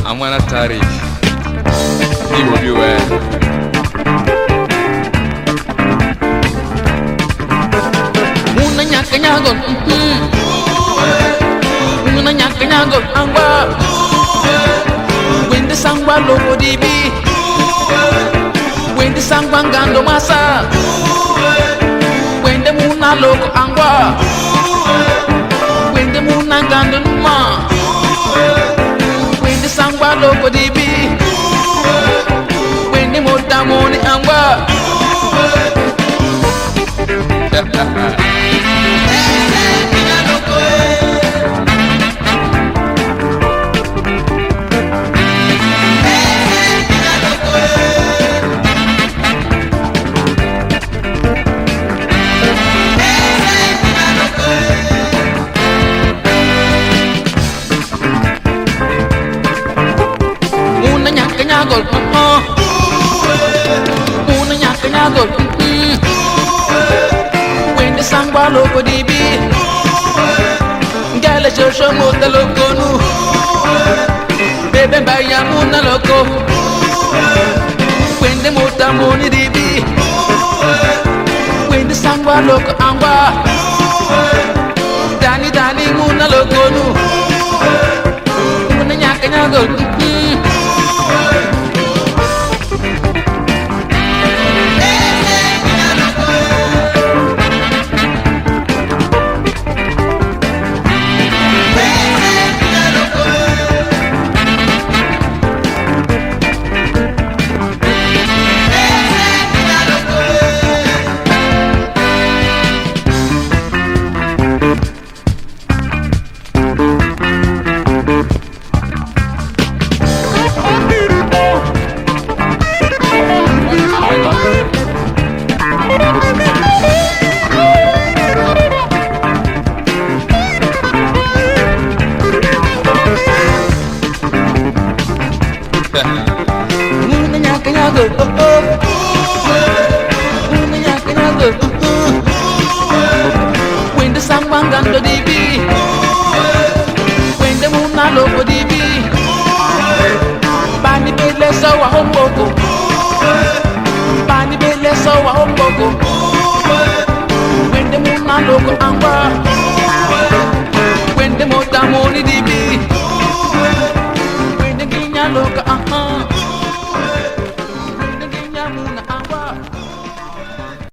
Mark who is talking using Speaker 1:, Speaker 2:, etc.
Speaker 1: Amana tarih di mobil
Speaker 2: Muna nyakanyagol Muna nyakanyagol Angwa Wende sangwa loko dibi Wende sangwa ngando masa Wende muna loko angwa Wende muna ngando numa Wende sangwa loko dibi Wende mota moni angwa Nyagol, una nyakanyagol. Wende sangwa loko dibi, gala shosho mota loko nu. Bebe mbaya muna loko, wende mota moni dibi. Wende sangwa loko angwa, dani dani muna loko nu. Una nyakanyagol. Muna nyakanyagol, muna nyakanyagol. Wende sangwa ngando dibi, wende muna loko dibi. Bani bele sawa homboko, bani bele sawa homboko. Wende muna loko angwa, wende mota moni dibi. Wende ginya loko